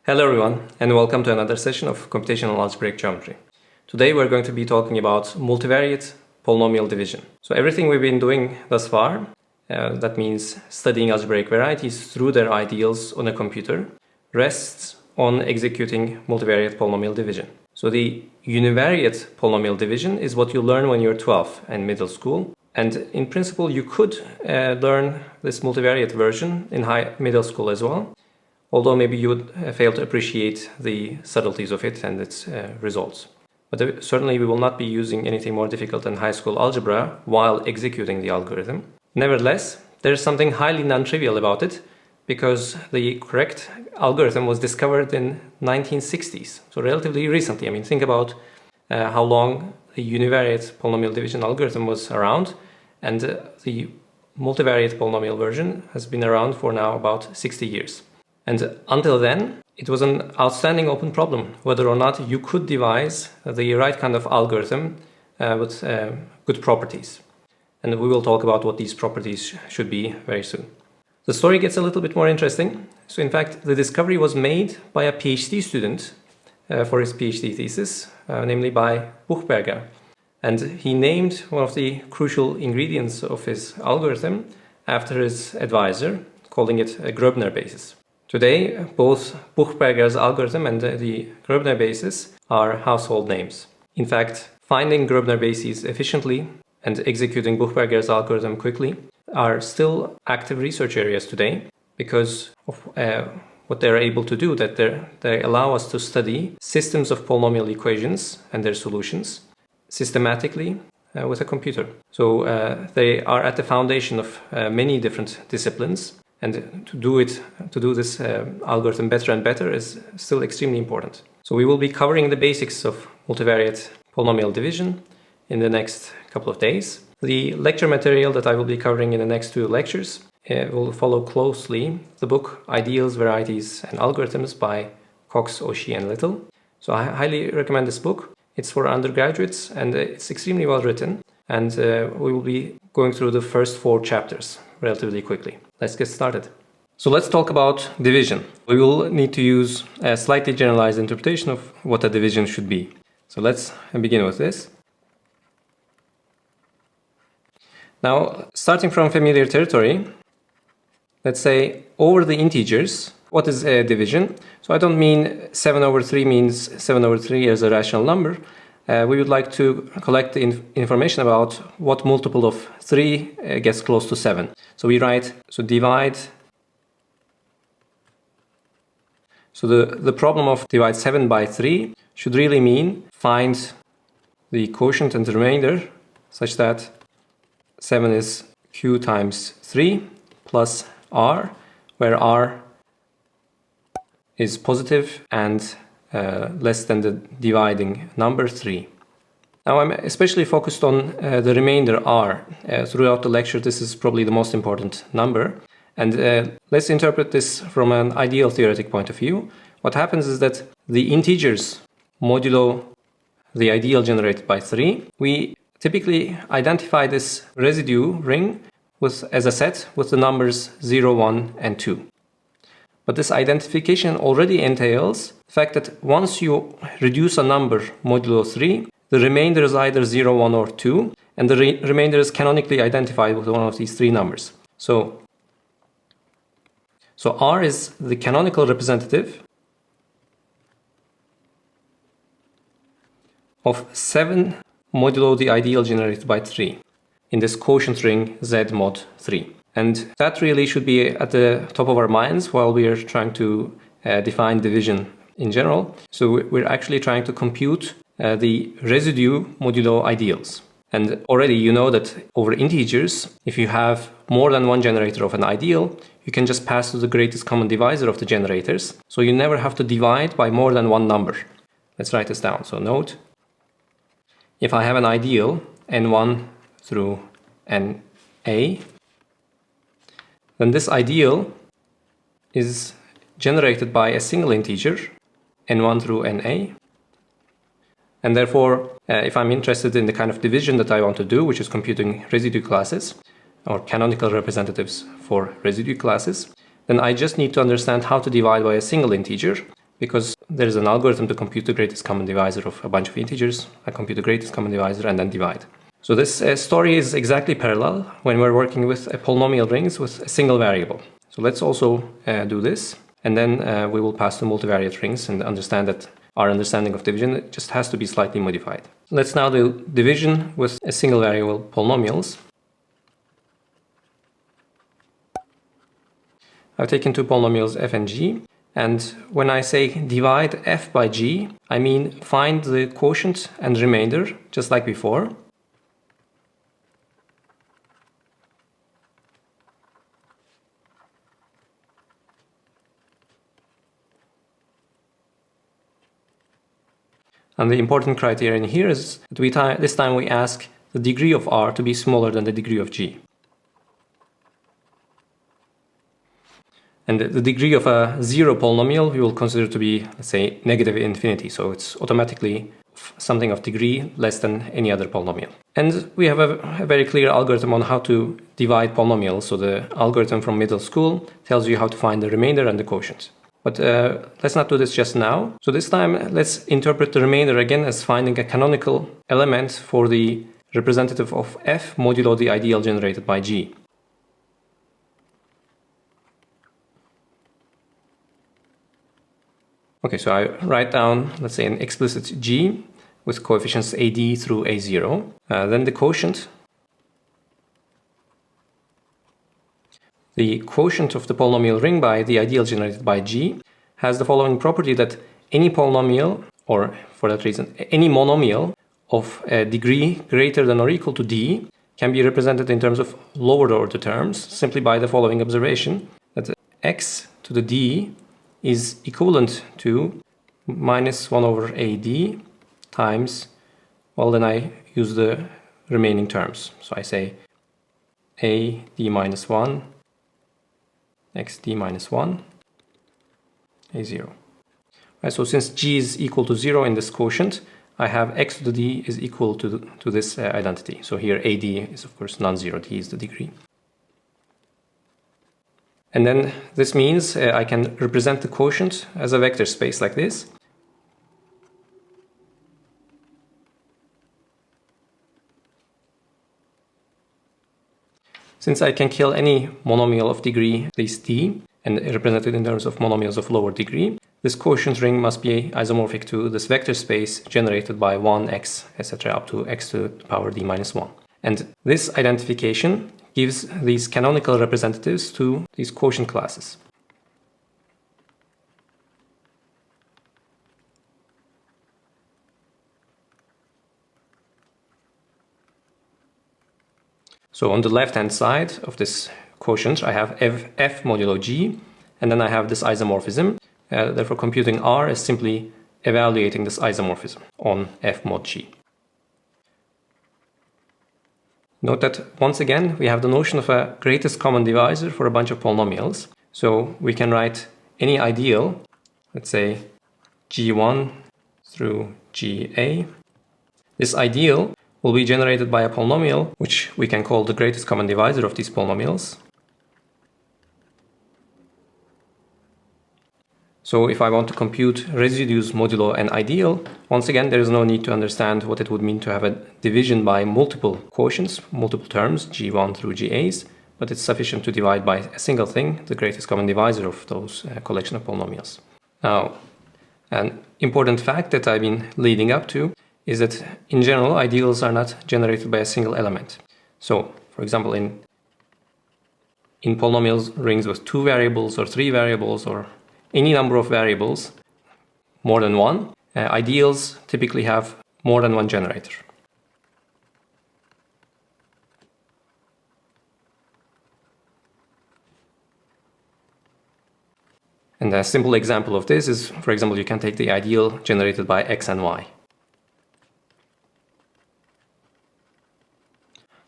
Hello everyone, and welcome to another session of Computational Algebraic Geometry. Today we're going to be talking about multivariate polynomial division. So everything we've been doing thus far, that means studying algebraic varieties through their ideals on a computer, rests on executing multivariate polynomial division. So the univariate polynomial division is what you learn when you're 12 and middle school. And in principle, you could learn this multivariate version in middle school as well. Although maybe you would fail to appreciate the subtleties of it and its results. But certainly we will not be using anything more difficult than high school algebra while executing the algorithm. Nevertheless, there is something highly non-trivial about it because the correct algorithm was discovered in 1960s, so relatively recently. I mean, think about how long the univariate polynomial division algorithm was around, and the multivariate polynomial version has been around for now about 60 years. And until then, it was an outstanding open problem, whether or not you could devise the right kind of algorithm with good properties. And we will talk about what these properties should be very soon. The story gets a little bit more interesting. So in fact, the discovery was made by a PhD student for his PhD thesis, namely by Buchberger. And he named one of the crucial ingredients of his algorithm after his advisor, calling it a Gröbner basis. Today, both Buchberger's algorithm and the Gröbner basis are household names. In fact, finding Gröbner bases efficiently and executing Buchberger's algorithm quickly are still active research areas today because of what they're able to do, that they allow us to study systems of polynomial equations and their solutions systematically with a computer. So they are at the foundation of many different disciplines. And to do this algorithm better and better is still extremely important. So we will be covering the basics of multivariate polynomial division in the next couple of days. The lecture material that I will be covering in the next two lectures will follow closely the book Ideals, Varieties and Algorithms by Cox, O'Shea and Little. So I highly recommend this book. It's for undergraduates and it's extremely well written. And we will be going through the first 4 chapters relatively quickly. Let's get started. So let's talk about division. We will need to use a slightly generalized interpretation of what a division should be. So let's begin with this. Now, starting from familiar territory, let's say over the integers, what is a division? So I don't mean 7 over 3 means 7 over 3 as a rational number. We would like to collect the information about what multiple of 3 gets close to 7. So we write, so divide. So the problem of divide 7 by 3 should really mean find the quotient and the remainder such that 7 is q times 3 plus r, where r is positive and less than the dividing number 3. Now I'm especially focused on the remainder r. Throughout the lecture, this is probably the most important number. And let's interpret this from an ideal theoretic point of view. What happens is that the integers modulo the ideal generated by 3. We typically identify this residue ring as a set with the numbers 0, 1 and 2. But this identification already entails the fact that once you reduce a number modulo 3, the remainder is either 0, 1 or 2, and the remainder is canonically identified with one of these 3 numbers. So R is the canonical representative of 7 modulo the ideal generated by 3 in this quotient ring Z mod 3. And that really should be at the top of our minds while we are trying to define division in general. So we're actually trying to compute the residue modulo ideals. And already you know that over integers, if you have more than one generator of an ideal, you can just pass to the greatest common divisor of the generators. So you never have to divide by more than one number. Let's write this down. So note, if I have an ideal n1 through na, then this ideal is generated by a single integer, n1 through na. And therefore, if I'm interested in the kind of division that I want to do, which is computing residue classes, or canonical representatives for residue classes, then I just need to understand how to divide by a single integer. because there is an algorithm to compute the greatest common divisor of a bunch of integers. I compute the greatest common divisor and then divide. So this story is exactly parallel when we're working with polynomial rings with a single variable. So let's also do this, and then we will pass to multivariate rings and understand that our understanding of division just has to be slightly modified. Let's now do division with a single variable polynomials. I've taken two polynomials f and g, and when I say divide f by g, I mean find the quotient and remainder, just like before. And the important criterion here is that this time we ask the degree of r to be smaller than the degree of g. And the degree of a zero polynomial we will consider to be, let's say, negative infinity. So it's automatically something of degree less than any other polynomial. And we have a very clear algorithm on how to divide polynomials. So the algorithm from middle school tells you how to find the remainder and the quotient. But let's not do this just now. So this time, let's interpret the remainder again as finding a canonical element for the representative of f modulo the ideal generated by g. Okay, so I write down, let's say, an explicit g with coefficients ad through a0. Then the quotient. The quotient of the polynomial ring by the ideal generated by g has the following property that any polynomial, or for that reason, any monomial of a degree greater than or equal to d can be represented in terms of lower order terms simply by the following observation, that x to the d is equivalent to minus 1 over ad times, well, then I use the remaining terms. So I say a d minus 1 x d minus 1 a0. Right, so since g is equal to 0 in this quotient, I have x to the d is equal to this identity. So here ad is of course non-zero, d is the degree. And then this means I can represent the quotient as a vector space like this. Since I can kill any monomial of degree at least d and represent it in terms of monomials of lower degree, this quotient ring must be isomorphic to this vector space generated by 1, x, etc. up to x to the power d minus 1. And this identification gives these canonical representatives to these quotient classes. So on the left-hand side of this quotient, I have f modulo g, and then I have this isomorphism. Therefore, computing r is simply evaluating this isomorphism on f mod g. Note that once again, we have the notion of a greatest common divisor for a bunch of polynomials. So we can write any ideal, let's say g1 through ga. This ideal will be generated by a polynomial, which we can call the greatest common divisor of these polynomials. So if I want to compute residues modulo an ideal, once again, there is no need to understand what it would mean to have a division by multiple quotients, multiple terms, g1 through ga's, but it's sufficient to divide by a single thing, the greatest common divisor of those collection of polynomials. Now, an important fact that I've been leading up to is that in general, ideals are not generated by a single element. So, for example, in polynomial rings with 2 variables or 3 variables or any number of variables, more than one, ideals typically have more than one generator. And a simple example of this is, for example, you can take the ideal generated by x and y.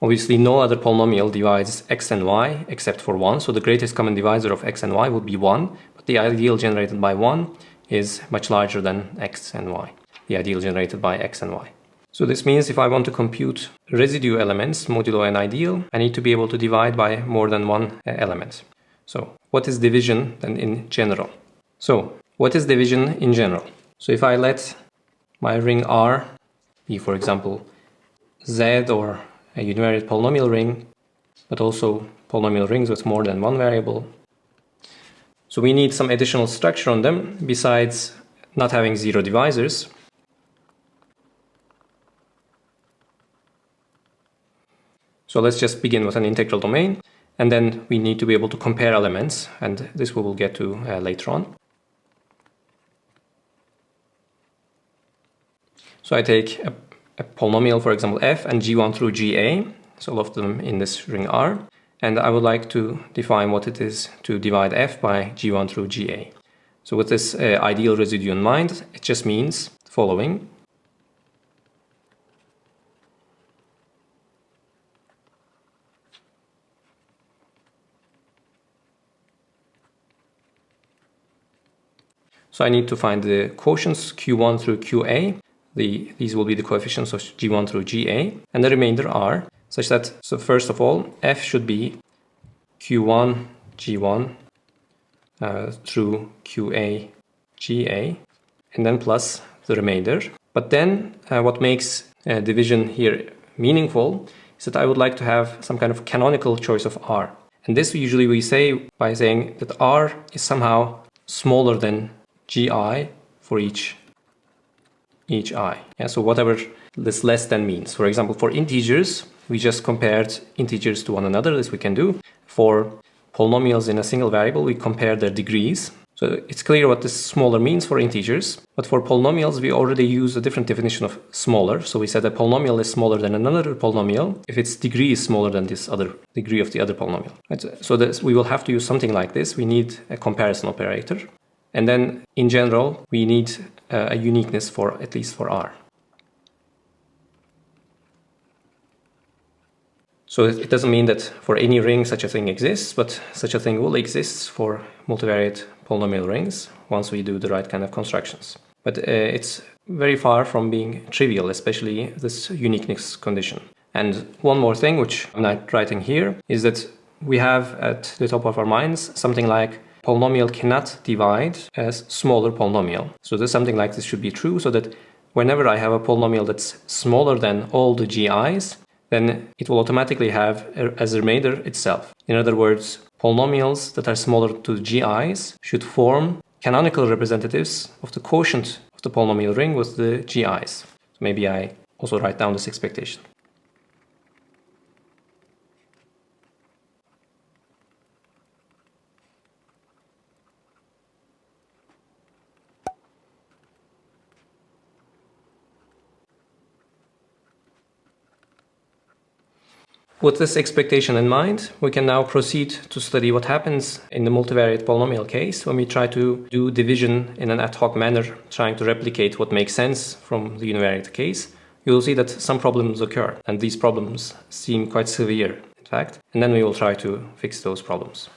Obviously, no other polynomial divides x and y except for 1, so the greatest common divisor of x and y would be 1, but the ideal generated by 1 is much larger than x and y, the ideal generated by x and y. So this means if I want to compute residue elements modulo an ideal, I need to be able to divide by more than one element. So what is division then in general? So what is division in general? So if I let my ring R be, for example, Z or a univariate polynomial ring, but also polynomial rings with more than one variable. So we need some additional structure on them besides not having zero divisors. So let's just begin with an integral domain, and then we need to be able to compare elements, and this we will get to later on. So I take a polynomial, for example, f and g1 through ga, so all of them in this ring R, and I would like to define what it is to divide f by g1 through ga. So with this ideal residue in mind, it just means the following. So I need to find the quotients q1 through qa. These will be the coefficients of g1 through ga, and the remainder are such that, so first of all, f should be q1 g1 through qa ga, and then plus the remainder. But then what makes division here meaningful is that I would like to have some kind of canonical choice of r. And this usually we say by saying that r is somehow smaller than gi for each I. Yeah, so whatever this less than means. For example, for integers, we just compared integers to one another, this we can do. For polynomials in a single variable, we compare their degrees. So it's clear what this smaller means for integers. But for polynomials, we already use a different definition of smaller. So we said a polynomial is smaller than another polynomial if its degree is smaller than this other degree of the other polynomial. Right? So we will have to use something like this. We need a comparison operator. And then, in general, we need a uniqueness for, at least for R. So it doesn't mean that for any ring such a thing exists, but such a thing will exist for multivariate polynomial rings once we do the right kind of constructions. But it's very far from being trivial, especially this uniqueness condition. And one more thing, which I'm not writing here, is that we have at the top of our minds something like polynomial cannot divide as smaller polynomial. So there's something like this should be true, so that whenever I have a polynomial that's smaller than all the gi's, then it will automatically have as a remainder itself. In other words, polynomials that are smaller to the gi's should form canonical representatives of the quotient of the polynomial ring with the gi's. So maybe I also write down this expectation. With this expectation in mind, we can now proceed to study what happens in the multivariate polynomial case when we try to do division in an ad hoc manner, trying to replicate what makes sense from the univariate case. You will see that some problems occur, and these problems seem quite severe, in fact, and then we will try to fix those problems.